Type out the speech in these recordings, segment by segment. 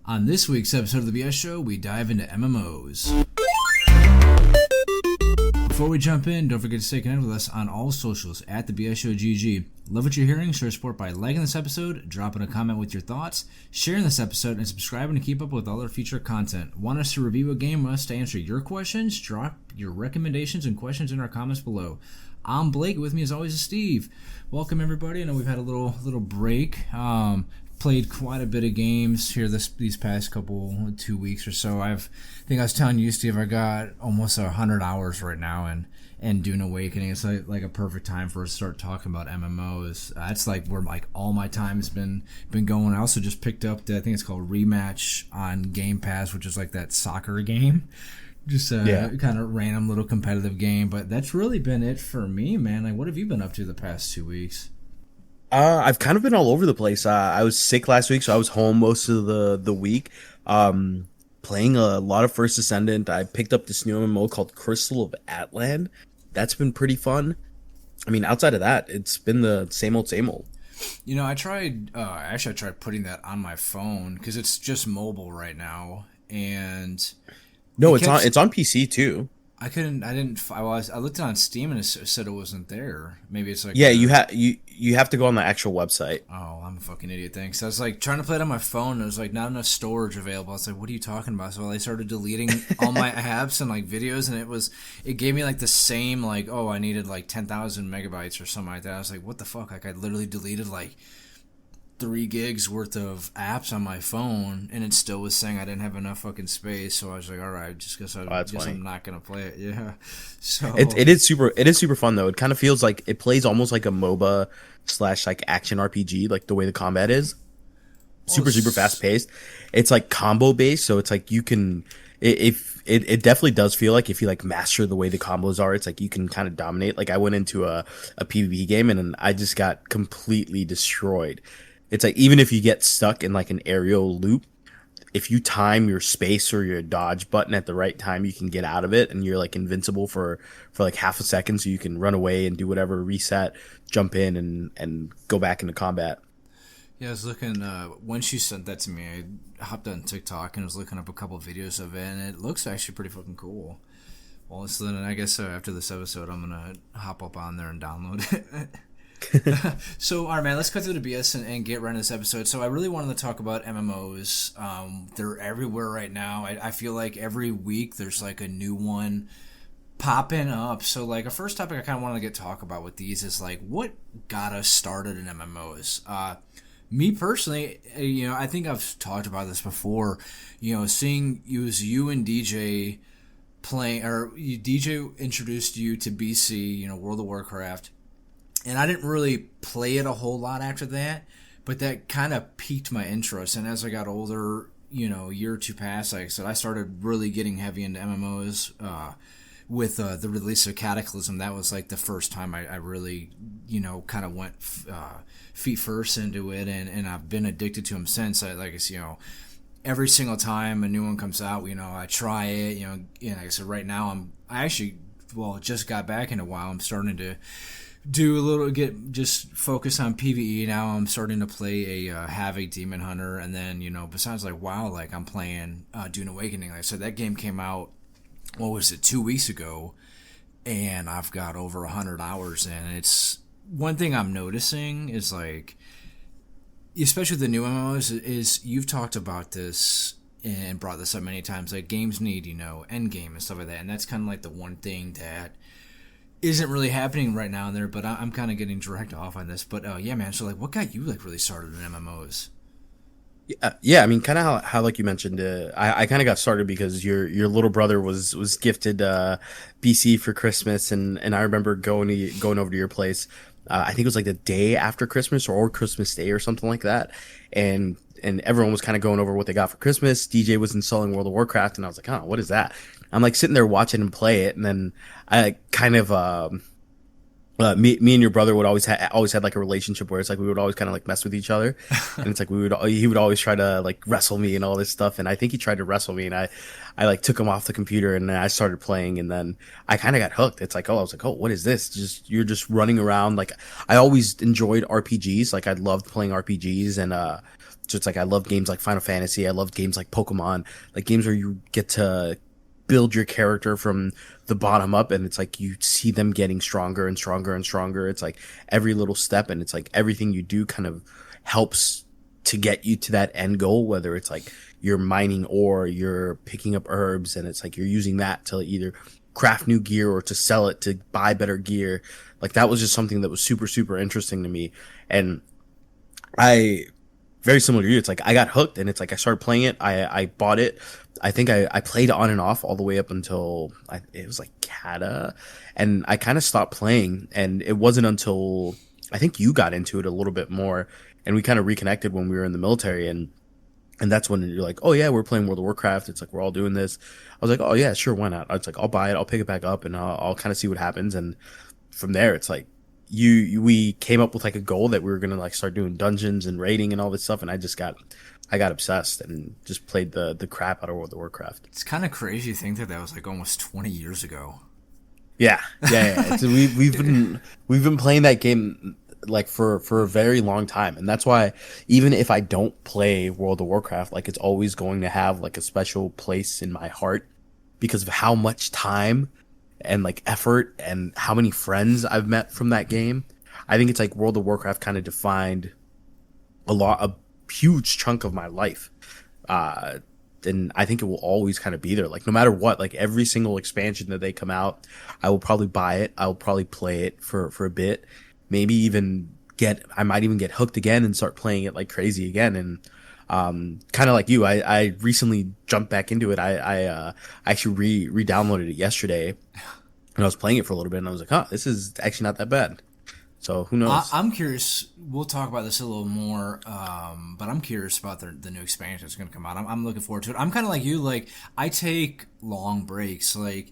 On this week's episode of the BS Show, we dive into MMOs. Before we jump in, don't forget to stay connected with us on all socials at the BS Show GG. Love what you're hearing? Show support by liking this episode, dropping a comment with your thoughts, sharing this episode, and subscribing to keep up with all our future content. Want us to review a game? Want us to answer your questions? Drop your recommendations and questions in our comments below. I'm Blake. With me, as always, is Steve. Welcome, everybody. I know we've had a little break. Played quite a bit of games here these past 2 weeks or so. I think I was telling you, Steve, I got almost 100 hours right now, and Dune Awakening. It's like a perfect time for us to start talking about MMOs. That's like where all my time's been going. I also just picked up I think it's called Rematch on Game Pass, which is like that soccer game. Just kind of random little competitive game. But that's really been it for me, man. Like, what have you been up to the past 2 weeks? I've kind of been all over the place. I was sick last week, so I was home most of the week. Playing a lot of First Ascendant. I picked up this new MMO called Crystal of Atlan. That's been pretty fun. I mean, outside of that, it's been the same old, same old. You know, I tried putting that on my phone because it's just mobile right now, and no, it's on PC too. I looked on Steam and it said it wasn't there. Maybe it's like you have to go on the actual website. Oh, I'm a fucking idiot. Thanks. I was like trying to play it on my phone. And there was like not enough storage available. I was like, what are you talking about? So I started deleting all my apps and like videos, and it gave me like the same like, oh, I needed like 10,000 megabytes or something like that. I was like, what the fuck? Like I literally deleted like 3 gigs worth of apps on my phone, and it still was saying I didn't have enough fucking space. So I was like, all right, just guess I'm not gonna play it. Yeah. So it is super fun though. It kind of feels like it plays almost like a MOBA / like action RPG, like the way the combat is. Super fast paced. It's like combo based, so it's like you can it definitely does feel like if you like master the way the combos are, it's like you can kind of dominate. Like I went into a PvP game and I just got completely destroyed. It's like even if you get stuck in like an aerial loop, if you time your space or your dodge button at the right time, you can get out of it, and you're like invincible for like half a second, so you can run away and do whatever, reset, jump in, and go back into combat. Yeah, I was looking, when she sent that to me, I hopped on TikTok and was looking up a couple of videos of it, and it looks actually pretty fucking cool. Well, so then I guess after this episode, I'm going to hop up on there and download it. So, all right, man, let's cut through the BS and get right into this episode. So I really wanted to talk about MMOs. They're everywhere right now. I feel like every week there's like a new one popping up. So like a first topic I kind of wanted to talk about with these is like what got us started in MMOs. Me personally, you know, I think I've talked about this before. You know, seeing you and DJ playing, or DJ introduced you to BC, you know, World of Warcraft. And I didn't really play it a whole lot after that, but that kind of piqued my interest. And as I got older, you know, a year or two passed, like I said, I started really getting heavy into MMOs with the release of Cataclysm. That was like the first time I really, you know, kind of went feet first into it, and I've been addicted to them since. You know, every single time a new one comes out, you know, I try it. You know, and like I said, right now I actually just got back in a while. I'm starting to just focus on PvE now. I'm starting to play a Havoc Demon Hunter, and then, you know, besides like WoW, like I'm playing Dune Awakening. Like I said, that game came out, 2 weeks ago, and I've got over 100 hours in. It's one thing I'm noticing is like, especially the new MMOs, is you've talked about this and brought this up many times. Like games need, you know, end game and stuff like that, and that's kind of like the one thing that isn't really happening right now in there, but I'm kind of getting direct off on this. But yeah, man. So like, what got you like really started in MMOs? Yeah. I mean, kind of how like you mentioned, I kind of got started because your little brother was gifted BC for Christmas, and I remember going over to your place. I think it was like the day after Christmas or Christmas Day or something like that, and everyone was kind of going over what they got for Christmas. DJ was installing World of Warcraft, and I was like, oh, what is that? I'm like sitting there watching him play it, and then I kind of me and your brother would always had like a relationship where it's like we would always kind of like mess with each other, and it's like he would always try to like wrestle me and all this stuff, and I think he tried to wrestle me, and I like took him off the computer, and then I started playing, and then I kind of got hooked. It's like, I was like, oh, what is this? You're just running around. Like I always enjoyed RPGs, like I loved playing RPGs, and So it's like I love games like Final Fantasy. I love games like Pokemon, like games where you get to build your character from the bottom up, and it's like you see them getting stronger and stronger and stronger. It's like every little step, and it's like everything you do kind of helps to get you to that end goal, whether it's like you're mining ore, you're picking up herbs, and it's like you're using that to either craft new gear or to sell it to buy better gear. Like that was just something that was super, super interesting to me. And I, very similar to you, it's like I got hooked, and it's like I started playing it. I bought it. I think I played on and off all the way up until it was like Kata, and I kind of stopped playing. And it wasn't until I think you got into it a little bit more, and we kind of reconnected when we were in the military, and that's when you're like, oh yeah, we're playing World of Warcraft. It's like we're all doing this. I was like, oh yeah, sure, why not? It's like I'll buy it, I'll pick it back up, and I'll kind of see what happens. And from there, it's like we came up with like a goal that we were gonna like start doing dungeons and raiding and all this stuff, and I got obsessed and just played the crap out of World of Warcraft. It's kind of crazy to think that that was like almost 20 years ago. Yeah. We've been playing that game like for a very long time, and that's why even if I don't play World of Warcraft, like it's always going to have like a special place in my heart because of how much time and like effort and how many friends I've met from that game. I think it's like World of Warcraft kind of defined a huge chunk of my life. And I think it will always kind of be there. Like no matter what, like every single expansion that they come out, I will probably buy it. I will probably play it for a bit. Maybe even I might even get hooked again and start playing it like crazy again. And kind of like you, I recently jumped back into it. I actually re-downloaded it yesterday, and I was playing it for a little bit, and I was like, huh, this is actually not that bad. So who knows? I'm curious. We'll talk about this a little more, but I'm curious about the new expansion that's going to come out. I'm looking forward to it. I'm kind of like you. Like I take long breaks. Like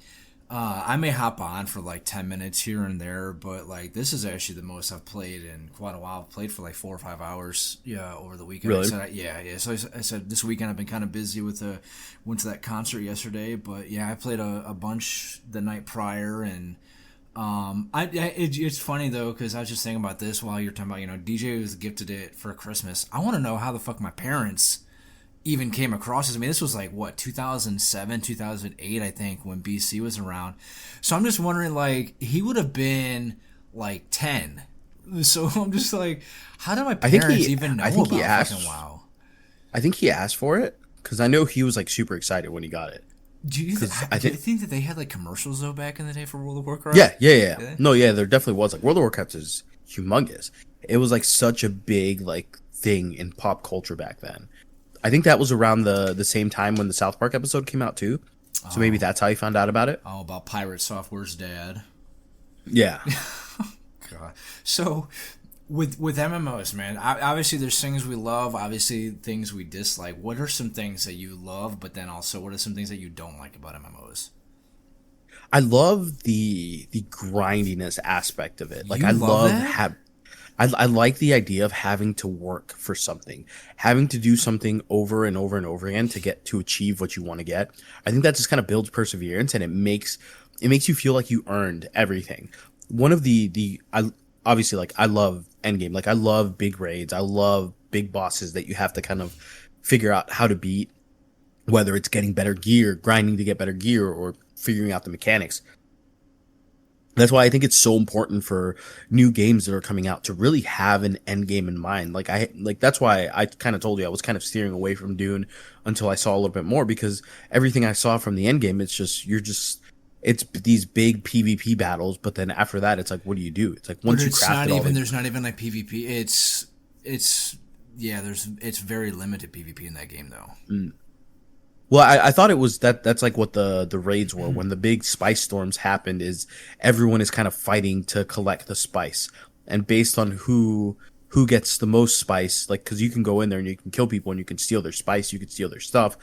I may hop on for like 10 minutes here and there, but like this is actually the most I've played in quite a while. I've played for like 4 or 5 hours, over the weekend. Really? Yeah. So I said this weekend I've been kind of busy with went to that concert yesterday, but yeah, I played a bunch the night prior. And it's funny though, because I was just thinking about this while you're talking about, DJ was gifted it for Christmas. I want to know how the fuck my parents even came across this. I mean, this was like what, 2007, 2008, I think, when BC was around. So I'm just wondering, like, he would have been like 10. So I'm just like, how do my parents even know about fucking WoW? I think he asked for it because I know he was like super excited when he got it. Do you think that they had like commercials though back in the day for World of Warcraft? Yeah. No, yeah, there definitely was. Like World of Warcraft is humongous. It was like such a big like thing in pop culture back then. I think that was around the same time when the South Park episode came out too. So maybe that's how you found out about it. Oh, about Pirate Software's dad. Yeah. God. So with MMOs, man, obviously there's things we love, obviously things we dislike. What are some things that you love, but then also what are some things that you don't like about MMOs? I love the grindiness aspect of it. Like You I love love that? I like the idea of having to work for something, having to do something over and over and over again to achieve what you want to get. I think that just kind of builds perseverance, and it makes you feel like you earned everything. One of I obviously like I love endgame, like I love big raids, I love big bosses that you have to kind of figure out how to beat, whether it's getting better gear, grinding to get better gear, or figuring out the mechanics. That's why I think it's so important for new games that are coming out to really have an end game in mind. That's why I kind of told you I was kind of steering away from Dune until I saw a little bit more, because everything I saw from the end game, it's these big PvP battles, but then after that, it's like, what do you do? It's like once you craft it all, there's not even like PvP. It's very limited PvP in that game though. Well, I thought it was that's like what the raids were. When the big spice storms happened, is everyone is kind of fighting to collect the spice, and based on who gets the most spice, like, because you can go in there and you can kill people and you can steal their spice, you can steal their stuff.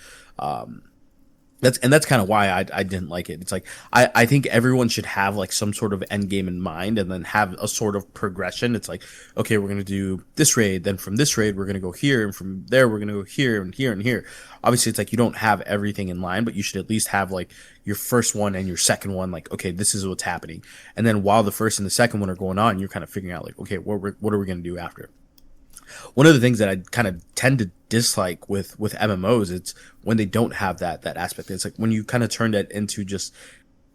That's kind of why I didn't like it. It's like I think everyone should have like some sort of end game in mind, and then have a sort of progression. It's like, okay, we're gonna do this raid, then from this raid we're gonna go here, and from there we're gonna go here and here and here. Obviously, it's like you don't have everything in line, but you should at least have like your first one and your second one. Like, okay, this is what's happening, and then while the first and the second one are going on, you're kind of figuring out like, okay, what are we gonna do after? One of the things that I kind of tend to dislike with MMOs, it's when they don't have that aspect. It's like when you kind of turn that into just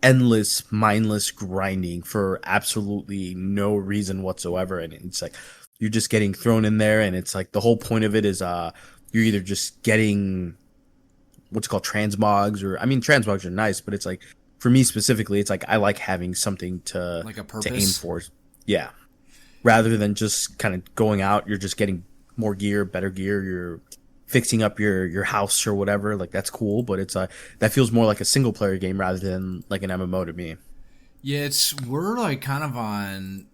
endless, mindless grinding for absolutely no reason whatsoever, and it's like you're just getting thrown in there, and it's like the whole point of it is you're either just getting what's called transmogs, or I mean transmogs are nice, but it's like for me specifically, it's like I like having something Like a to aim purpose. for. Yeah, rather than just kind of going out, you're just getting more gear, better gear. You're fixing up your house or whatever. Like that's cool, but it's that feels more like a single player game rather than like an MMO to me. Yeah, we're like kind of on.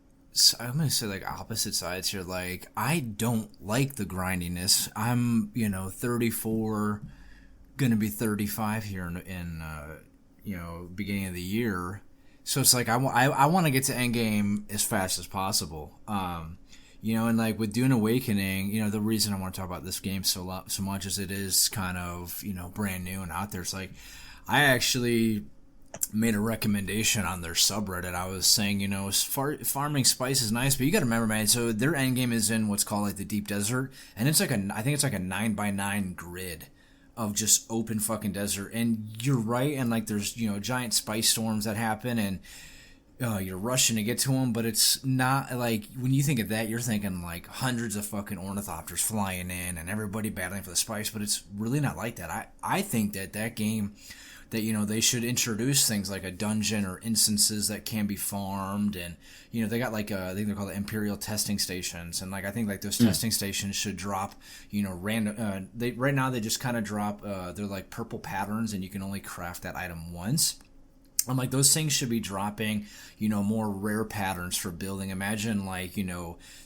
I'm gonna say like opposite sides here. Like I don't like the grindiness. I'm 34, gonna be 35 here in beginning of the year. So it's like I want to get to end game as fast as possible. And like with Dune Awakening, the reason I want to talk about this game so much is it is kind of brand new and out there. It's like I actually made a recommendation on their subreddit. I was saying, farming spice is nice, but you got to remember, man. So their end game is in what's called like the deep desert, and it's like I think it's like a 9x9 grid of just open fucking desert. And you're right, and like there's giant spice storms that happen, and you're rushing to get to them, but it's not like when you think of that, you're thinking like hundreds of fucking ornithopters flying in and everybody battling for the spice, but it's really not like that. I think that game that they should introduce things like a dungeon or instances that can be farmed, and they got like I think they're called the Imperial testing stations, and like I think like those testing stations should drop random. They right now they just kind of drop. They're like purple patterns, and you can only craft that item once. I'm like those things should be dropping, more rare patterns for building. Imagine like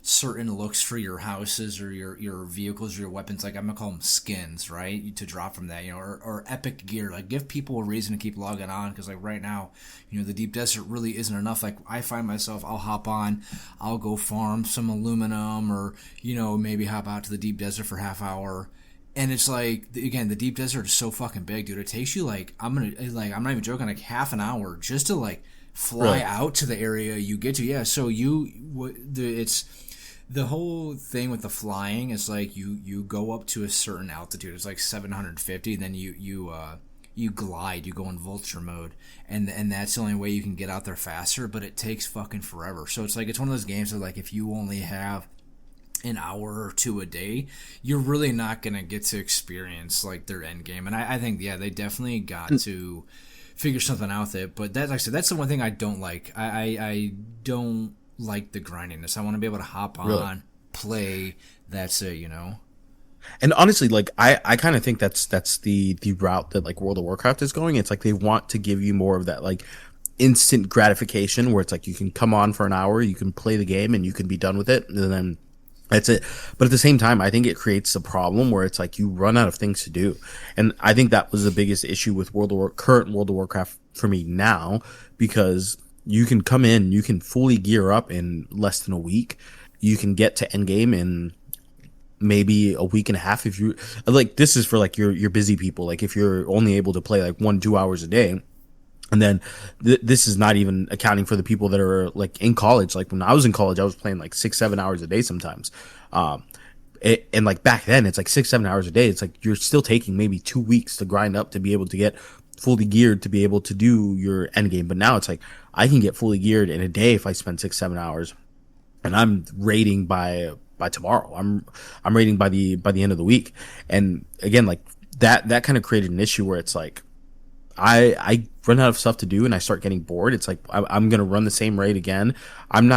certain looks for your houses or your vehicles or your weapons. Like I'm gonna call them skins, right? To drop from that, or epic gear. Like give people a reason to keep logging on, because like right now, the deep desert really isn't enough. Like I find myself, I'll hop on, I'll go farm some aluminum, or maybe hop out to the deep desert for half hour. And it's like, again, the deep desert is so fucking big, dude. It takes you I'm not even joking, like half an hour just to like fly Really? out to the area you get to. Yeah, so it's the whole thing with the flying is like you go up to a certain altitude. It's like 750, and then you glide, you go in vulture mode, and that's the only way you can get out there faster. But it takes fucking forever. So it's like it's one of those games that like if you only have an hour or two a day, you're really not gonna get to experience like their end game. And I think they definitely got to figure something out with it. But that, like I said, that's the one thing I don't like. I don't like the grindiness. I want to be able to hop on, Really? play. That's it, And honestly, like I kind of think that's the route that like World of Warcraft is going. It's like they want to give you more of that like instant gratification, where it's like you can come on for an hour, you can play the game, and you can be done with it, and then that's it. But at the same time, I think it creates a problem where it's like you run out of things to do. And I think that was the biggest issue with current World of Warcraft for me now, because you can come in, you can fully gear up in less than a week. You can get to endgame in maybe a week and a half if you like. This is for like your busy people. Like if you're only able to play like 1-2 hours a day. And then this is not even accounting for the people that are like in college. Like when I was in college, I was playing like 6-7 hours a day sometimes. And like back then, it's like 6-7 hours a day. It's like you're still taking maybe 2 weeks to grind up to be able to get fully geared to be able to do your end game. But now it's like I can get fully geared in a day if I spend 6-7 hours, and I'm raiding by tomorrow. I'm raiding by the end of the week. And again, like that kind of created an issue where it's like I run out of stuff to do and I start getting bored. It's like I'm gonna run the same raid again. I'm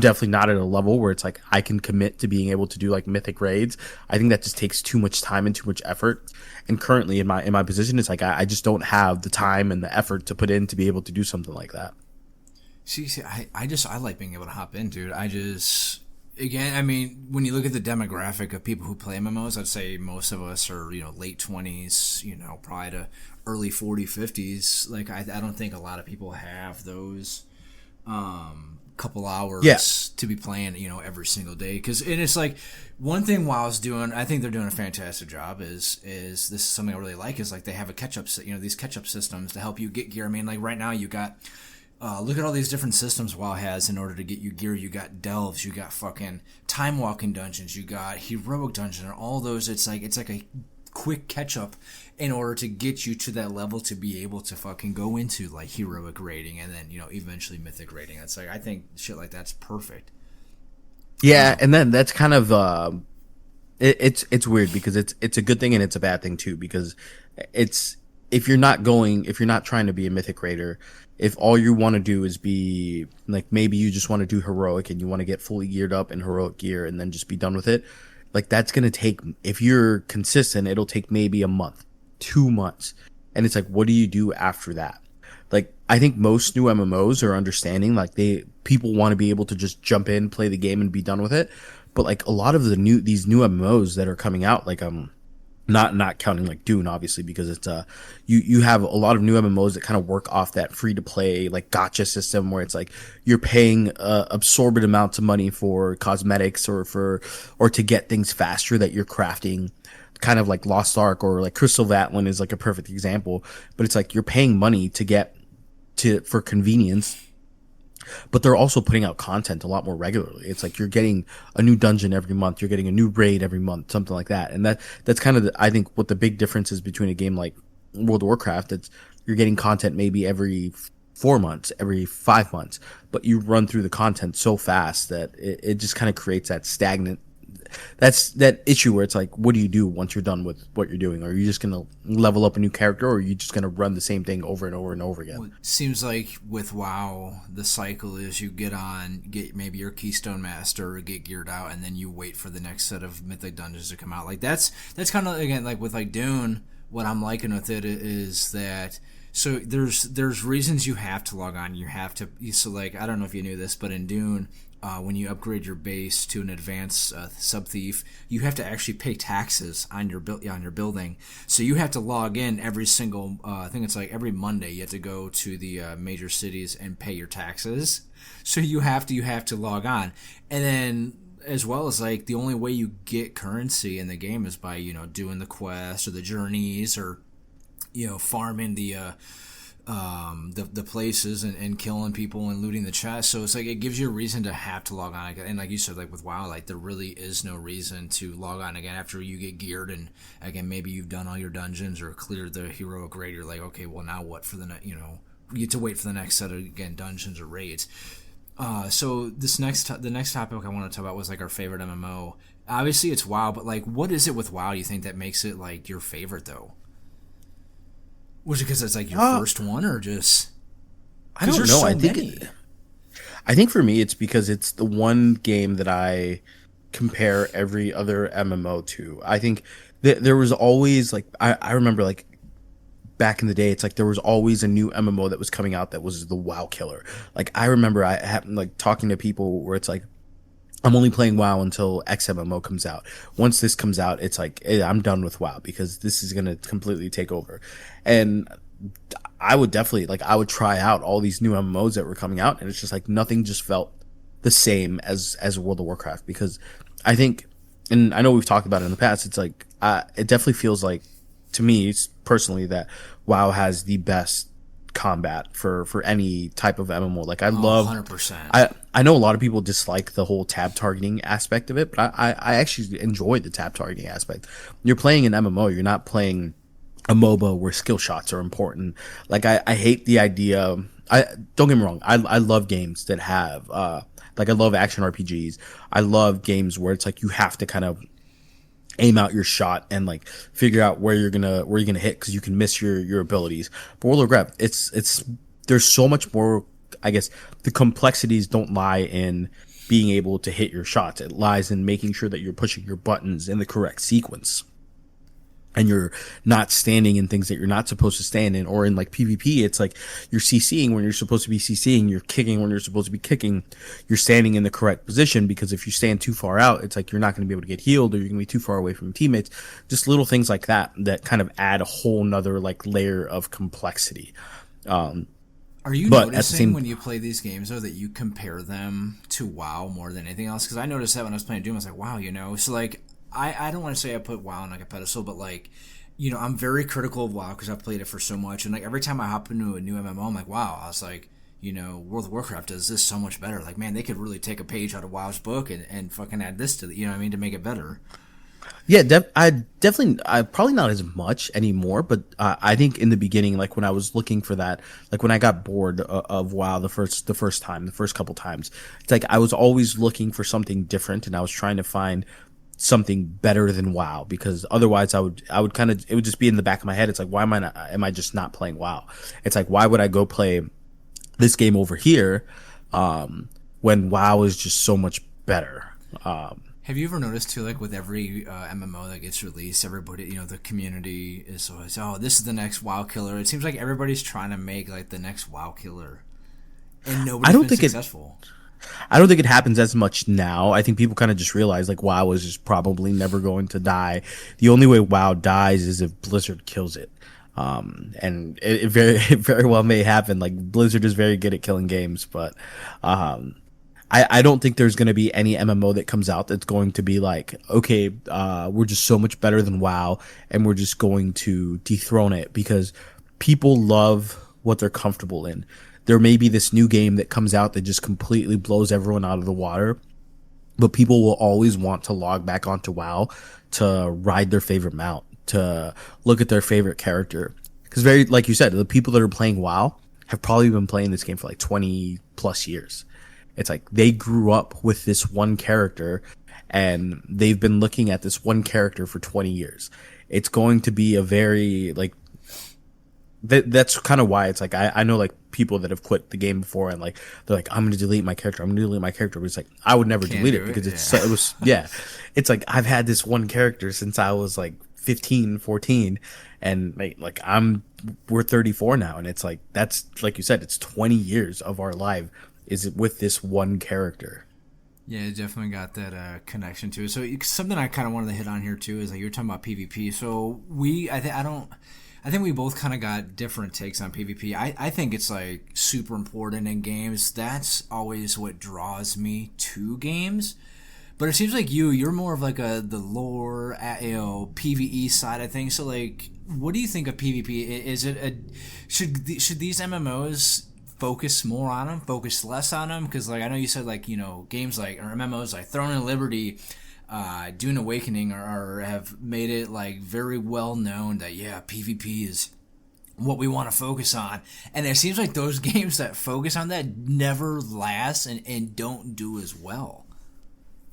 definitely not at a level where it's like I can commit to being able to do like mythic raids. I think that just takes too much time and too much effort. And currently in my position, it's like I just don't have the time and the effort to put in to be able to do something like that. See, I like being able to hop in, dude. Again, I mean, when you look at the demographic of people who play MMOs, I'd say most of us are, late 20s, probably to early 40, 50s. Like, I don't think a lot of people have those couple hours Yeah. to be playing, every single day. And it's like, one thing WoW's doing, I think they're doing a fantastic job, is this is something I really like, is like they have a catch-up, these catch-up systems to help you get gear. I mean, like right now you got look at all these different systems WoW has in order to get you gear. You got delves, you got fucking time walking dungeons, you got heroic dungeon, and all those. It's like a quick catch up in order to get you to that level to be able to fucking go into like heroic rating and then eventually mythic rating. It's like I think shit like that's perfect. Yeah, and then that's kind of it's weird because it's a good thing and it's a bad thing too, because it's if you're not trying to be a mythic raider, if all you want to do is be like, maybe you just want to do heroic and you want to get fully geared up in heroic gear and then just be done with it, like that's going to take, if you're consistent, it'll take maybe a month, 2 months. And it's like, what do you do after that? Like, I think most new MMOs are understanding, like people want to be able to just jump in, play the game and be done with it. But like a lot of these new MMOs that are coming out, like, not counting like Dune, obviously, because it's you have a lot of new MMOs that kind of work off that free to play like gotcha system where it's like you're paying absorbent amounts of money for cosmetics or to get things faster that you're crafting, kind of like Lost Ark or like Crystal Vatlan is like a perfect example. But it's like you're paying money for convenience, but they're also putting out content a lot more regularly. It's like you're getting a new dungeon every month, you're getting a new raid every month, something like that. And that's kind of I think what the big difference is between a game like World of Warcraft. It's you're getting content maybe every 4 months, every 5 months, but you run through the content so fast that it just kind of creates that stagnant. That's that issue where it's like, what do you do once you're done with what you're doing? Are you just going to level up a new character, or are you just going to run the same thing over and over and over again? Well, it seems like with WoW, the cycle is you get maybe your Keystone Master, or get geared out, and then you wait for the next set of Mythic Dungeons to come out. Like that's kind of, again, like with like Dune, what I'm liking with it is that, so there's reasons you have to log on. You have to, so like, I don't know if you knew this, but in Dune, when you upgrade your base to an advanced sub thief, you have to actually pay taxes on your building. So you have to log in every single. I think it's like every Monday. You have to go to the major cities and pay your taxes. So you have to log on, and then as well as like the only way you get currency in the game is by doing the quests or the journeys or farming the places and killing people and looting the chest. So it's like it gives you a reason to have to log on again. And like you said, like with WoW, like there really is no reason to log on again after you get geared and again maybe you've done all your dungeons or cleared the heroic raid. You're like, okay, well now what for the you get to wait for the next set of again dungeons or raids. So the next topic I want to talk about was like our favorite MMO. Obviously it's WoW, but like what is it with WoW you think that makes it like your favorite though? Was it because it's like your first one, or just? I don't know. So I think for me, it's because it's the one game that I compare every other MMO to. I think there was always like I remember like back in the day, it's like there was always a new MMO that was coming out that was the WoW killer. Like I remember I had like talking to people where it's like, I'm only playing WoW until X MMO comes out. Once this comes out, it's like, I'm done with WoW because this is going to completely take over. And I would definitely, I would try out all these new MMOs that were coming out, and it's just like nothing just felt the same as World of Warcraft, because I think, and I know we've talked about it in the past, it's like, it definitely feels like, to me personally, that WoW has the best combat for any type of MMO. Like I love 100%. I know a lot of people dislike the whole tab targeting aspect of it, but I actually enjoy the tab targeting aspect. You're playing an MMO, you're not playing a MOBA where skill shots are important. Like I hate the idea. Don't get me wrong, I love games that have I love action RPGs. I love games where it's like you have to kind of aim out your shot and like figure out where you're gonna hit, because you can miss your abilities. But World of Warcraft, it's there's so much more. I guess the complexities don't lie in being able to hit your shots. It lies in making sure that you're pushing your buttons in the correct sequence, and you're not standing in things that you're not supposed to stand in. Or in like PvP, it's like you're CCing when you're supposed to be CCing, you're kicking when you're supposed to be kicking, you're standing in the correct position, because if you stand too far out, it's like you're not going to be able to get healed, or you're going to be too far away from your teammates. Just little things like that kind of add a whole nother like layer of complexity. Are you noticing when you play these games, though, that you compare them to WoW more than anything else? Because I noticed that when I was playing Doom, I was like, wow, so like, I don't want to say I put WoW on like a pedestal, but like, I'm very critical of WoW because I've played it for so much, and like every time I hop into a new MMO, I'm like, wow. I was like, World of Warcraft does this so much better. Like, man, they could really take a page out of WoW's book and fucking add this to you know what I mean, to make it better. Yeah, I probably not as much anymore, but I think in the beginning, like when I was looking for that, like when I got bored of WoW the first couple times, it's like I was always looking for something different, and I was trying to find something better than WoW, because otherwise I would kind of, it would just be in the back of my head. It's like, why am I just not playing WoW? It's like, why would I go play this game over here when WoW is just so much better? Have you ever noticed too, like with every MMO that gets released, everybody, the community is always, oh, this is the next WoW killer. It seems like everybody's trying to make like the next WoW killer, and nobody's been successful. I don't think it happens as much now. I think people kind of just realize like WoW is just probably never going to die. The only way WoW dies is if Blizzard kills it. And it very well may happen. Like Blizzard is very good at killing games, but I don't think there's going to be any MMO that comes out that's going to be like, okay, we're just so much better than WoW, and we're just going to dethrone it, because people love what they're comfortable in. There may be this new game that comes out that just completely blows everyone out of the water, but people will always want to log back onto WoW to ride their favorite mount, to look at their favorite character. Because like you said, the people that are playing WoW have probably been playing this game for like 20 plus years. It's like they grew up with this one character, and they've been looking at this one character for 20 years. It's going to be a very like that's kind of why it's like I know like people that have quit the game before, and like they're like, I'm gonna delete my character. But it's like I would never delete it, because it was it's like I've had this one character since I was like 15, 14, and like we're 34 now, and it's like that's like you said, it's 20 years of our life is with this one character. Yeah, it definitely got that connection to it. So something I kind of wanted to hit on here too is like you're talking about PvP. So I think we both kind of got different takes on PvP. I think it's like super important in games. That's always what draws me to games. But it seems like you're more of like the lore, PvE side of things. So like, what do you think of PvP? Is it should these MMOs focus more on them, focus less on them? Because like I know you said like games like or MMOs like Throne and Liberty, Dune Awakening are have made it like very well known that PvP is what we want to focus on, and it seems like those games that focus on that never last and don't do as well.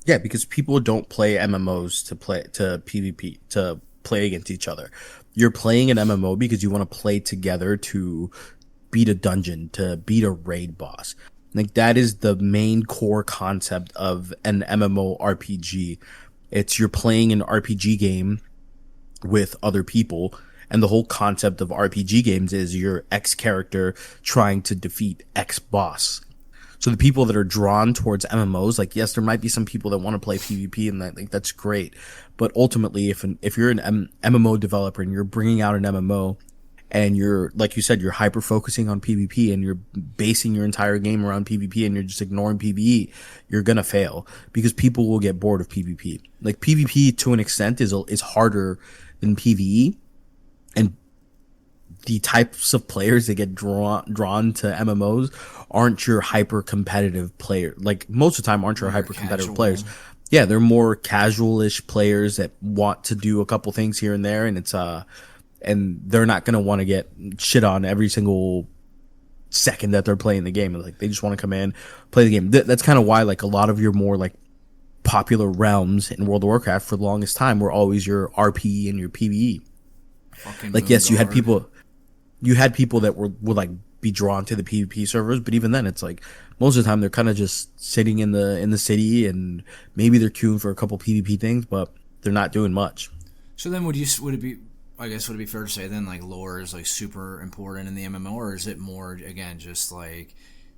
Yeah, because people don't play MMOs to PvP, to play against each other. You're playing an MMO because you want to play together to beat a dungeon, to beat a raid boss. Like that is the main core concept of an MMO RPG. It's you're playing an RPG game with other people, and the whole concept of RPG games is your X character trying to defeat X boss. So the people that are drawn towards MMOs, like yes, there might be some people that want to play PvP, and I think that's great. But ultimately, if you're an MMO developer and you're bringing out an MMO, and you're, like you said, you're hyper focusing on PvP, and you're basing your entire game around PvP, and you're just ignoring PvE, you're gonna fail, because people will get bored of PvP. Like PvP to an extent is harder than PvE, and the types of players that get drawn to MMOs aren't your hyper competitive player. Like most of the time, aren't your hyper competitive players. Yeah, they're more casual-ish players that want to do a couple things here and there, and it's and they're not going to want to get shit on every single second that they're playing the game. Like they just want to come in, play the game. That's kind of why like a lot of your more like popular realms in World of Warcraft for the longest time were always your RP and your PvE. Like yes, you had people that would like be drawn to the PvP servers, but even then it's like most of the time they're kind of just sitting in the city, and maybe they're queuing for a couple PvP things, but they're not doing much. So then would it be fair to say then like lore is like super important in the MMO, or is it more again just like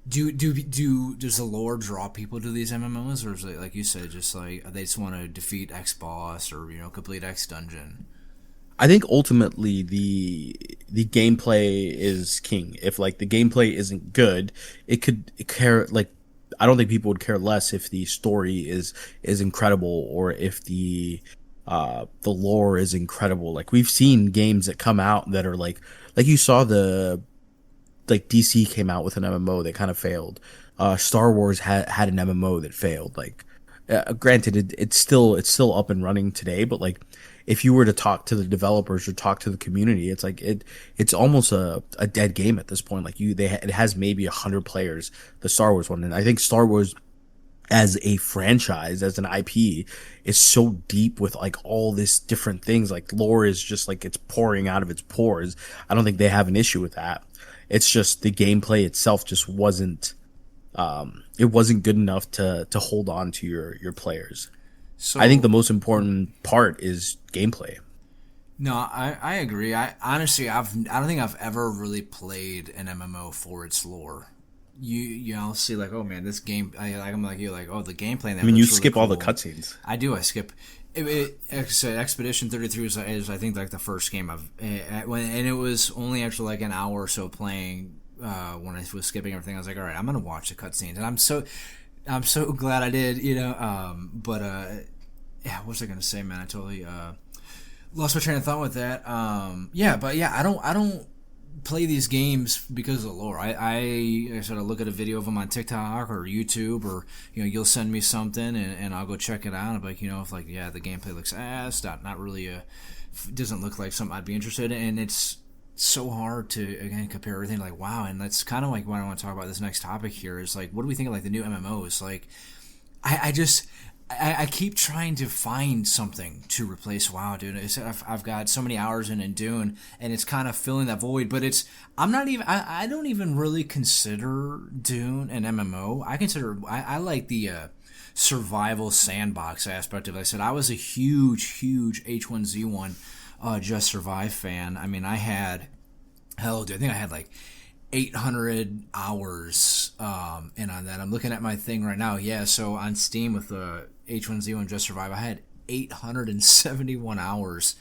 does the lore draw people to these MMOs, or is it like you said just like they just want to defeat X boss or complete X dungeon? I think ultimately the gameplay is king. If like the gameplay isn't good, I don't think people would care less if the story is incredible, or if the lore is incredible. Like we've seen games that come out that are like you saw the like DC came out with an MMO that kind of failed. Star Wars had an MMO that failed. Like, granted, it's still up and running today, but like, if you were to talk to the developers or talk to the community, it's like it's almost a dead game at this point. Like it has maybe 100 players, the Star Wars one, and I think Star Wars as a franchise, as an IP, is so deep with like all this different things. Like lore is just like it's pouring out of its pores. I don't think they have an issue with that. It's just the gameplay itself just wasn't it wasn't good enough to hold on to your players. So I think the most important part is gameplay. no, I agree. I honestly I don't think I've ever really played an MMO for its lore. You know see like, oh man, this game I'm like you like, oh, the gameplay in that I mean, you looks really skip all the cool. cutscenes. I do. I skip. Like I said, Expedition 33 is I think like the first game and it was only after like an hour or so playing when I was skipping everything. I was like, all right, I'm gonna watch the cutscenes, and I'm so glad I did. But yeah, what was I gonna say, man? I totally lost my train of thought with that. But yeah, I don't play these games because of the lore. I sort of look at a video of them on TikTok or YouTube, or you'll send me something and I'll go check it out. I'm like, if like, yeah, the gameplay looks it's not really doesn't look like something I'd be interested in, and it's so hard to again compare everything. Like, wow, and that's kind of like what I want to talk about. This next topic here is like, what do we think of like the new MMOs? Like, I keep trying to find something to replace WoW, dude. I've got so many hours in Dune, and it's kind of filling that void. But I don't even really consider Dune an MMO. I like the survival sandbox aspect of it. Like I said, I was a huge H1Z1 Just Survive fan. I mean, I think I had like 800 hours in on that. I'm looking at my thing right now. Yeah, so on Steam with the H1Z1 Just Survive, I had 871 hours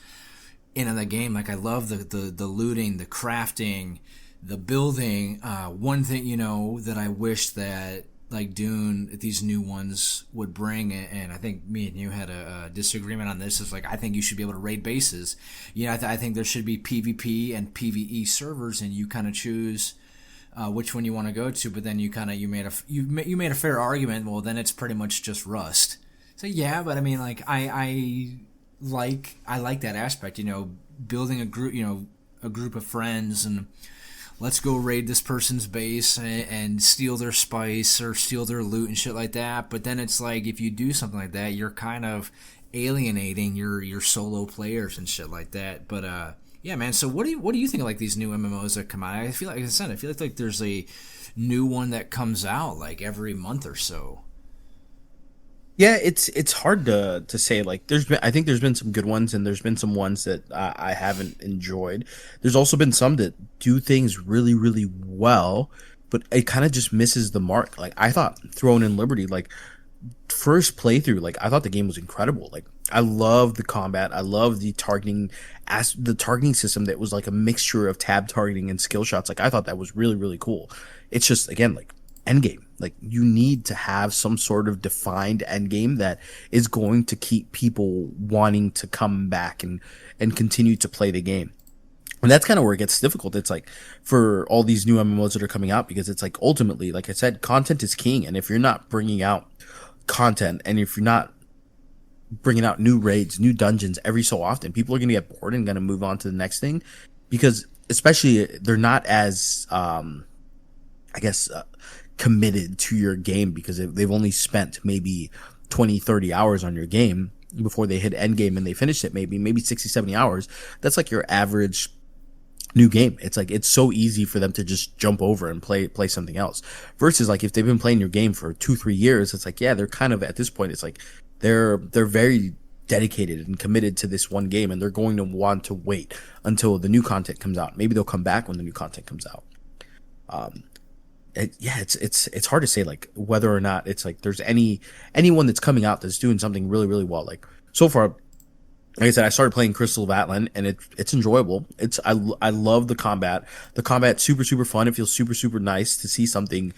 in on the game. Like, I love the looting, the crafting, the building. One thing, that I wish that like Dune, these new ones would bring, and I think me and you had a disagreement on this, is like, I think you should be able to raid bases. I think there should be PvP and PvE servers, and you kind of choose which one you want to go to. But then you made a fair argument. Well, then it's pretty much just Rust. So yeah, but I mean, like, I like that aspect. Building a group of friends, and let's go raid this person's base and steal their spice or steal their loot and shit like that. But then it's like, if you do something like that, you're kind of alienating your solo players and shit like that. But yeah, man. So what do you think of like these new MMOs that come out? I feel like there's a new one that comes out like every month or so. Yeah, it's hard to say. Like, I think there's been some good ones, and there's been some ones that I haven't enjoyed. There's also been some that do things really really well, but it kind of just misses the mark. Like, I thought Throne and Liberty, like, first playthrough, like, I thought the game was incredible. Like, I love the combat. I love the targeting, the targeting system that was like a mixture of tab targeting and skill shots. Like, I thought that was really really cool. It's just, again, like, endgame. Like, you need to have some sort of defined endgame that is going to keep people wanting to come back and continue to play the game. And that's kind of where it gets difficult. It's like, for all these new MMOs that are coming out, because it's like, ultimately, like I said, content is king. And if you're not bringing out content, and if you're not bringing out new raids, new dungeons every so often, people are going to get bored and going to move on to the next thing, because especially they're not as, committed to your game, because they've only spent maybe 20-30 hours on your game before they hit end game, and they finished it maybe 60-70 hours. That's like your average new game. It's like, it's so easy for them to just jump over and play something else, versus like if they've been playing your game for 2-3 years, it's like, yeah, they're kind of, at this point, it's like they're very dedicated and committed to this one game, and they're going to want to wait until the new content comes out. Maybe they'll come back when the new content comes out. It's hard to say, like, whether or not it's like there's anyone that's coming out that's doing something really really well. Like, so far, like I said, I started playing Crystal of Atlan, and it's enjoyable. I love the combat. The combat's super super fun. It feels super super nice to see something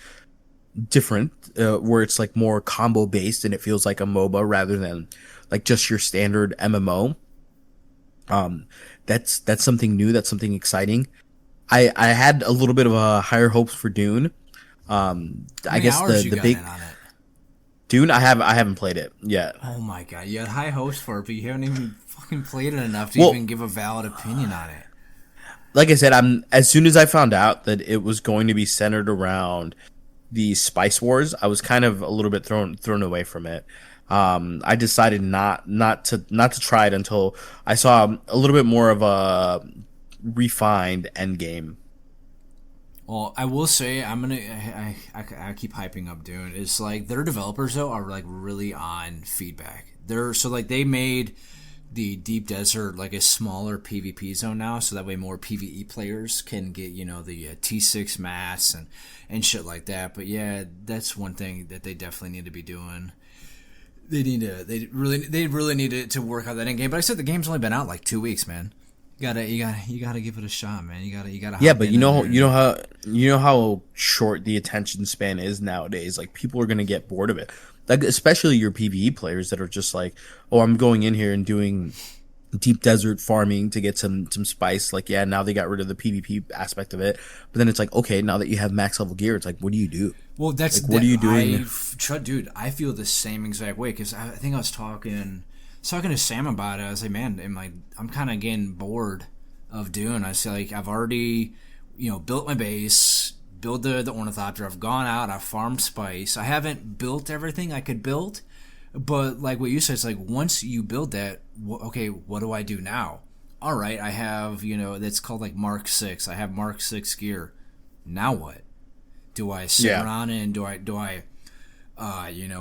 different, where it's like more combo based, and it feels like a MOBA rather than like just your standard MMO. That's something new. That's something exciting. I had a little bit of a higher hopes for Dune. How I many guess hours you the got in big on it? Dune, I haven't played it yet. Oh my god, you had high hopes for it, but you haven't even fucking played it enough to Well, even give a valid opinion on it. like I said, I'm as soon as I found out that it was going to be centered around the Spice Wars, I was kind of a little bit thrown away from it. I decided not to try it until I saw a little bit more of a refined end game. Well, I will say I'm gonna. I keep hyping up Dune. It's like their developers though are like really on feedback. They're so like they made the deep desert like a smaller PvP zone now, so that way more PvE players can get the T6 mats and shit like that. But yeah, that's one thing that they definitely need to be doing. They really need to work out that end game. But I said the game's only been out like 2 weeks, man. You gotta give it a shot, man. You gotta Yeah, hop but in there and you know how short the attention span is nowadays. Like people are gonna get bored of it. Like especially your PvE players that are just like, oh, I'm going in here and doing deep desert farming to get some spice. Like yeah, now they got rid of the PvP aspect of it. But then it's like, okay, now that you have max level gear, it's like, what do you do? well, that's Like what that. are you doing? Dude, I feel the same exact way because I think I was talking to Sam about it. I was like, man, I'm kind of getting bored of doing. I say like I've already, built my base, build the ornithopter. I've gone out, I've farmed spice. I haven't built everything I could build, but like what you said, it's like once you build that, okay, what do I do now? All right, I have that's called like Mark 6. I have Mark 6 gear. Now what? Do I sit Yeah. around and do I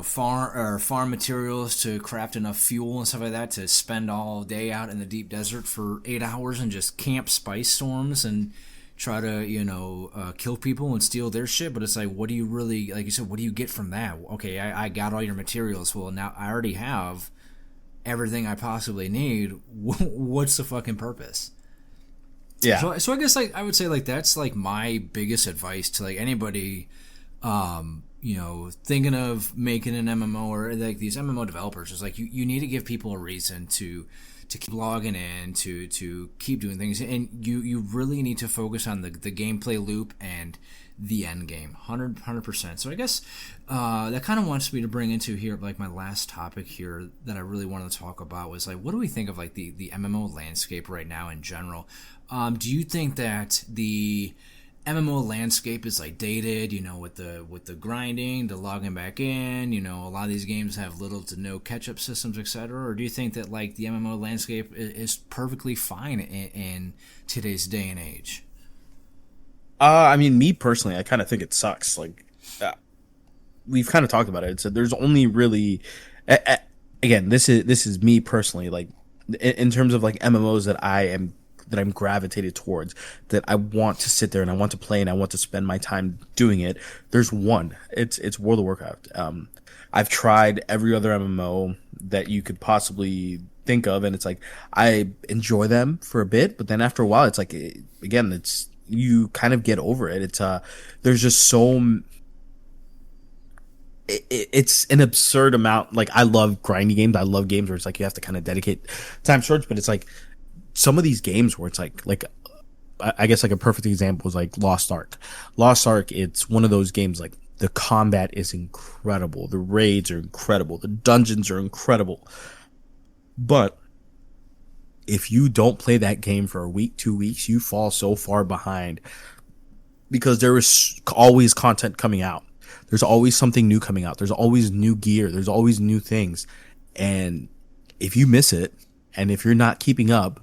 farm materials to craft enough fuel and stuff like that to spend all day out in the deep desert for 8 hours and just camp spice storms and try to kill people and steal their shit. But it's like, what do you really, like you said, what do you get from that? Okay, I got all your materials. Well, now I already have everything I possibly need. What's the fucking purpose? Yeah. So I guess like I would say like that's like my biggest advice to like anybody thinking of making an MMO or like these MMO developers is like you need to give people a reason to keep logging in, to keep doing things, and you really need to focus on the gameplay loop and the end game, 100%. So I guess that kind of wants me to bring into here like my last topic here that I really wanted to talk about was like what do we think of like the MMO landscape right now in general? Do you think that the MMO landscape is like dated, with the grinding, the logging back in, a lot of these games have little to no catch-up systems, etc. Or do you think that like the MMO landscape is perfectly fine in today's day and age? I mean, me personally, I kind of think it sucks. Like, we've kind of talked about it. So there's only really, again, this is me personally. Like, in terms of like MMOs that I'm gravitated towards, that I want to sit there and I want to play and I want to spend my time doing it. There's one. It's World of Warcraft. I've tried every other MMO that you could possibly think of, and it's like I enjoy them for a bit, but then after a while, it's like again, it's you kind of get over it. It's there's just it's an absurd amount. Like I love grindy games. I love games where it's like you have to kind of dedicate time shorts, but it's like some of these games where it's like I guess like a perfect example is like Lost Ark. Lost Ark, it's one of those games like the combat is incredible, the raids are incredible, the dungeons are incredible. But if you don't play that game for a week, 2 weeks, you fall so far behind because there is always content coming out. There's always something new coming out. There's always new gear. There's always new things. And if you miss it, and if you're not keeping up,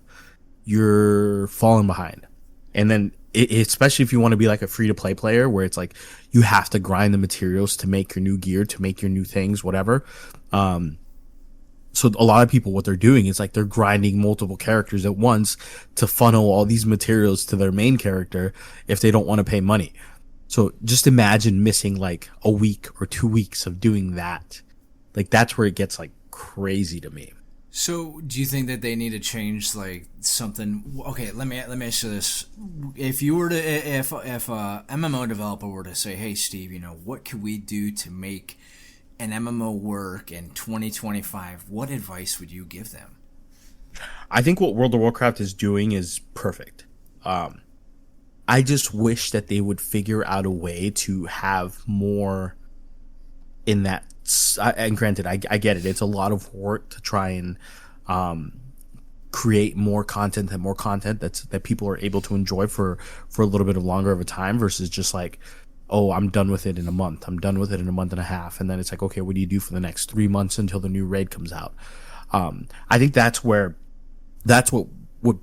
you're falling behind. And then, especially if you want to be like a free to play player where it's like you have to grind the materials to make your new gear, to make your new things, whatever. So a lot of people, what they're doing is like they're grinding multiple characters at once to funnel all these materials to their main character if they don't want to pay money. So just imagine missing like a week or 2 weeks of doing that. Like that's where it gets like crazy to me. So, do you think that they need to change like something? Okay, let me ask you this: if you were to, if a MMO developer were to say, "Hey, Steve, what could we do to make an MMO work in 2025?" What advice would you give them? I think what World of Warcraft is doing is perfect. I just wish that they would figure out a way to have more in that. And granted, I get it. It's a lot of work to try and create more content and more content that people are able to enjoy for a little bit of longer of a time versus just like, oh, I'm done with it in a month. I'm done with it in a month and a half. And then it's like, okay, what do you do for the next 3 months until the new raid comes out? I think that's what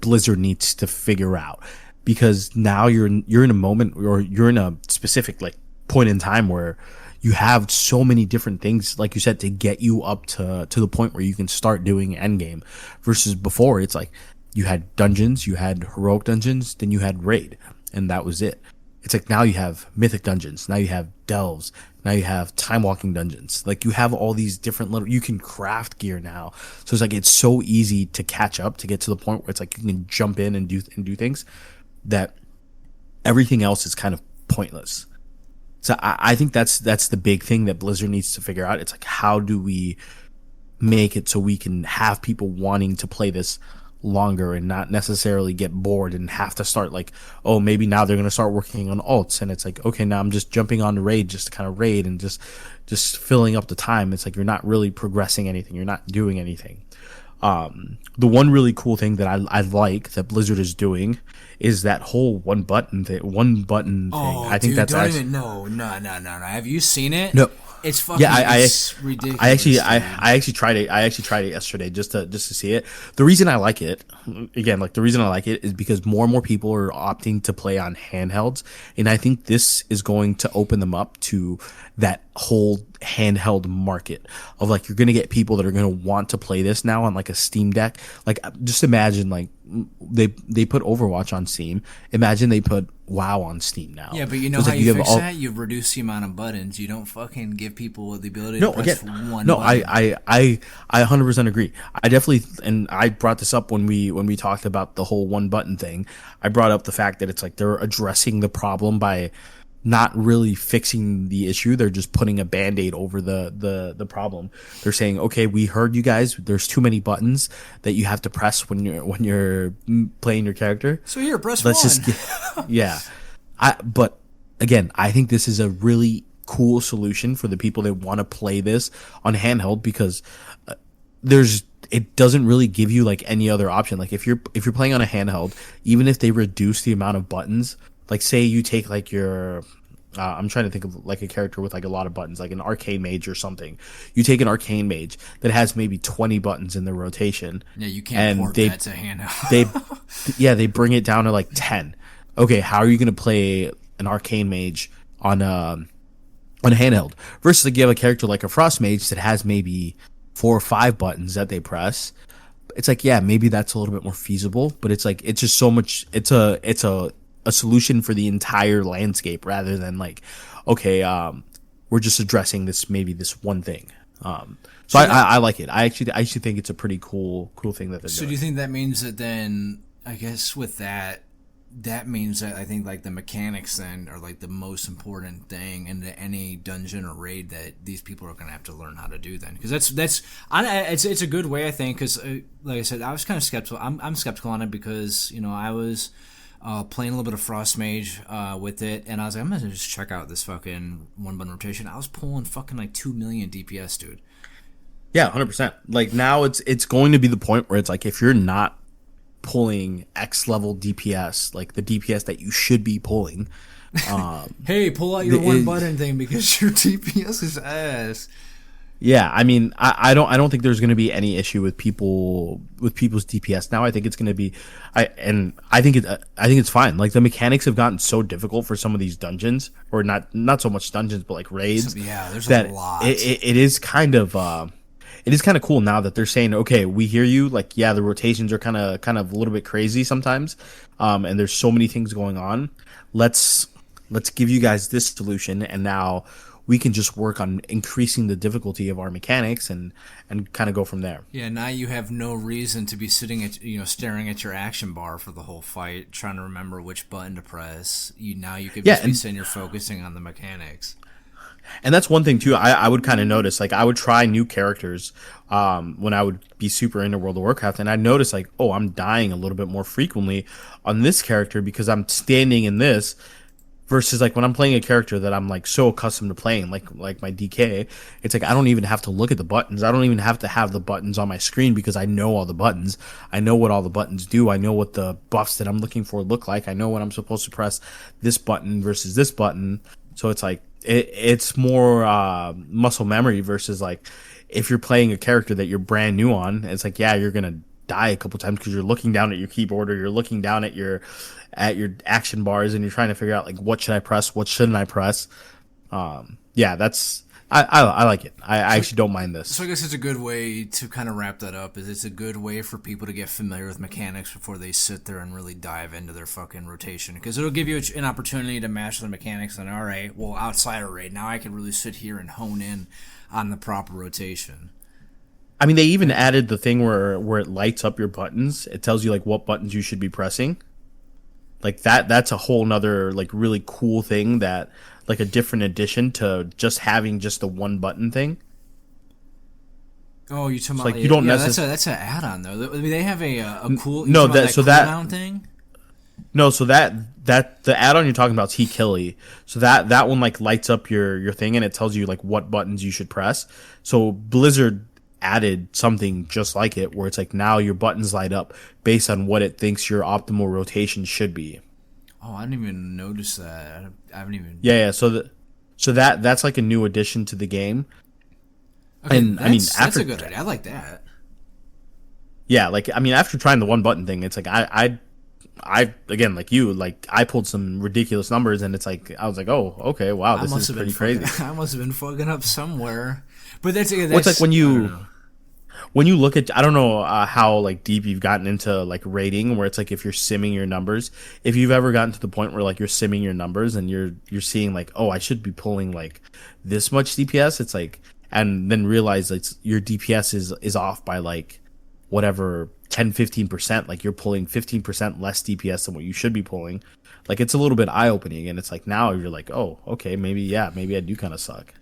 Blizzard needs to figure out, because now you're in a moment, or you're in a specific like point in time where you have so many different things, like you said, to get you up to the point where you can start doing endgame, versus before it's like you had dungeons, you had heroic dungeons, then you had raid, and that was it. It's like now you have mythic dungeons, now you have delves, now you have time walking dungeons. Like you have all these different little, you can craft gear now. So it's like, it's so easy to catch up, to get to the point where it's like you can jump in and do things that everything else is kind of pointless. So I think that's the big thing that Blizzard needs to figure out. It's like, how do we make it so we can have people wanting to play this longer and not necessarily get bored and have to start like, oh, maybe now they're going to start working on alts, and it's like, okay, now I'm just jumping on the raid just to kind of raid and just filling up the time. It's like you're not really progressing anything, you're not doing anything. The one really cool thing that I like that Blizzard is doing is that whole one button thing. I think that's don't even no. Have you seen it? No. It's fucking it's ridiculous. I actually tried it. I actually tried it yesterday just to see it. The reason I like it, again, like the reason I like it is because more and more people are opting to play on handhelds, and I think this is going to open them up to that whole handheld market of like, you're going to get people that are going to want to play this now on like a Steam Deck. Like, just imagine like they put Overwatch on Steam. Imagine they put WoW on Steam now. Yeah, but you know how you fix that? You reduce the amount of buttons. You don't fucking give people the ability to press one button. I 100% agree. I definitely, and I brought this up when we talked about the whole one button thing. I brought up the fact that it's like they're addressing the problem by not really fixing the issue. They're just putting a Band-Aid over the problem. They're saying, okay, we heard you guys. There's too many buttons that you have to press when you're playing your character. So here, press one. Yeah. But again, I think this is a really cool solution for the people that want to play this on handheld, because it doesn't really give you like any other option. Like if you're playing on a handheld, even if they reduce the amount of buttons, like say you take like your I'm trying to think of like a character with like a lot of buttons, like an arcane mage or something. You take an arcane mage that has maybe 20 buttons in the rotation. Yeah, you can't port that to handheld. They bring it down to like 10. Okay, how are you going to play an arcane mage on a handheld versus like you have a character like a frost mage that has maybe 4 or 5 buttons that they press? It's like, yeah, maybe that's a little bit more feasible, but it's like, it's just so much. It's a solution for the entire landscape rather than like, okay, we're just addressing this one thing. So I like it. I actually think it's a pretty cool thing that they're doing. So do you think that means that then, I guess with that means that I think like the mechanics then are like the most important thing into any dungeon or raid that these people are going to have to learn how to do then, because it's a good way, I think, because like I said, I was kind of skeptical. I'm skeptical on it because, you know, I was playing a little bit of Frost Mage with it, and I was like, I'm gonna just check out this fucking one button rotation. I was pulling fucking like 2 million DPS, dude. Yeah, 100%. Like now it's going to be the point where it's like, if you're not pulling X level DPS, like the DPS that you should be pulling, hey, pull out your one button thing because your DPS is ass. Yeah, I mean, I don't think there's going to be any issue with people's DPS now. I think it's going to be, I think it's fine. Like the mechanics have gotten so difficult for some of these dungeons, or not so much dungeons, but like raids. Yeah, there's that a lot. It is kind of cool now that they're saying, okay, we hear you. Like, yeah, the rotations are kind of a little bit crazy sometimes, and there's so many things going on. Let's give you guys this solution, and now we can just work on increasing the difficulty of our mechanics and kind of go from there. Yeah, now you have no reason to be staring at your action bar for the whole fight, trying to remember which button to press. You could just be sitting here focusing on the mechanics. And that's one thing too. I would kind of notice, like I would try new characters when I would be super into World of Warcraft, and I notice like, oh, I'm dying a little bit more frequently on this character because I'm standing in this versus like when I'm playing a character that I'm like so accustomed to playing, like my DK. It's like I don't even have to look at the buttons. I don't even have to have the buttons on my screen because I know all the buttons. I know what all the buttons do. I know what the buffs that I'm looking for look like. I know when I'm supposed to press this button versus this button. So it's like it's more muscle memory versus like if you're playing a character that you're brand new on, it's like, yeah, you're gonna die a couple times because you're looking down at your keyboard or you're looking down at your action bars and you're trying to figure out like what should I press, what shouldn't I press. Yeah, that's I like it. I actually don't mind this. So I guess it's a good way to kind of wrap that up. Is it's a good way for people to get familiar with mechanics before they sit there and really dive into their fucking rotation, because it'll give you an opportunity to master the mechanics. And all right, well, outside of raid, now I can really sit here and hone in on the proper rotation. I mean, they even added the thing where it lights up your buttons. It tells you like what buttons you should be pressing. Like that's a whole nother like really cool thing, that like a different addition to just having just the one button thing. Oh, you're talking about like you don't necessarily. That's an add-on though. I mean, they have a cool. No, that so that thing. No, so that the add-on you're talking about is Killy. So that one like lights up your thing and it tells you like what buttons you should press. So Blizzard added something just like it where it's like now your buttons light up based on what it thinks your optimal rotation should be. Oh, I didn't even notice that. I haven't even. Yeah. So that's like a new addition to the game. Okay, and I mean, that's a good idea. I like that. Yeah, like I mean, after trying the one button thing, it's like I again, like you, like I pulled some ridiculous numbers, and it's like I was like, oh, okay, wow, this is pretty crazy. I must have been fucking up somewhere. But that's what's like when you look at, I don't know how like deep you've gotten into like rating, where it's like if you're simming your numbers, if you've ever gotten to the point where like you're simming your numbers and you're seeing like, oh, I should be pulling like this much DPS. It's like, and then realize like your DPS is off by like whatever 10-15%, like you're pulling 15% less DPS than what you should be pulling. Like it's a little bit eye-opening, and it's like now you're like, oh, okay, maybe I do kind of suck.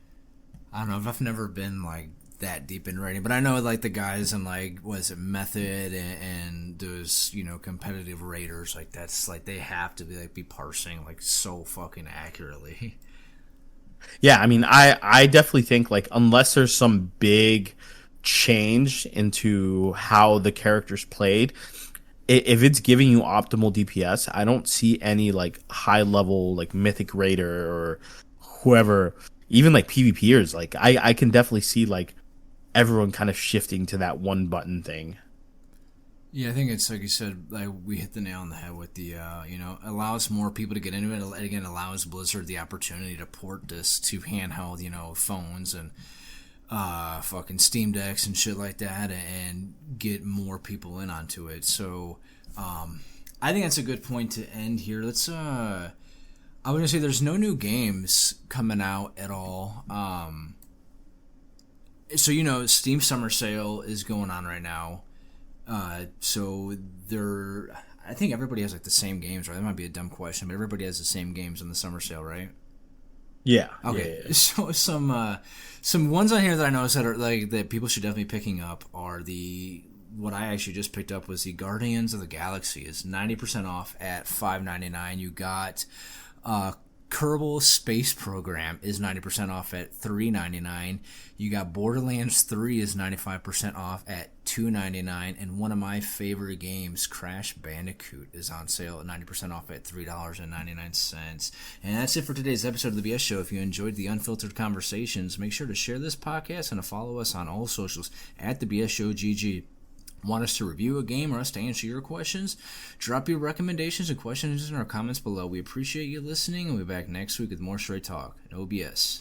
I don't know. I've never been like that deep in rating, but I know like the guys in like Method and those competitive raiders, like that's like they have to be parsing like so fucking accurately. Yeah, I mean, I definitely think like unless there's some big change into how the character's played, if it's giving you optimal DPS, I don't see any like high level like mythic raider or whoever, even like PvPers, like I can definitely see like everyone kind of shifting to that one button thing. Yeah, I think it's like you said, like we hit the nail on the head with the allows more people to get into it. Again, allows Blizzard the opportunity to port this to handheld phones and fucking Steam Decks and shit like that, and get more people in onto it. So I think that's a good point to end here. Let's I was gonna say there's no new games coming out at all. So Steam Summer Sale is going on right now. So I think everybody has like the same games, right? That might be a dumb question, but everybody has the same games in the Summer Sale, right? Yeah. Okay. Yeah. So some ones on here that I noticed that are like that people should definitely be picking up are what I actually just picked up was the Guardians of the Galaxy is 90% off at $5.99. You got Kerbal Space Program is 90% off at $3.99. You got Borderlands 3 is 95% off at $2.99. And one of my favorite games, Crash Bandicoot, is on sale at 90% off at $3.99. And that's it for today's episode of the BS Show. If you enjoyed the unfiltered conversations, make sure to share this podcast and to follow us on all socials at the BS Show GG. Want us to review a game or us to answer your questions? Drop your recommendations and questions in our comments below. We appreciate you listening, and we'll be back next week with more straight talk. No BS.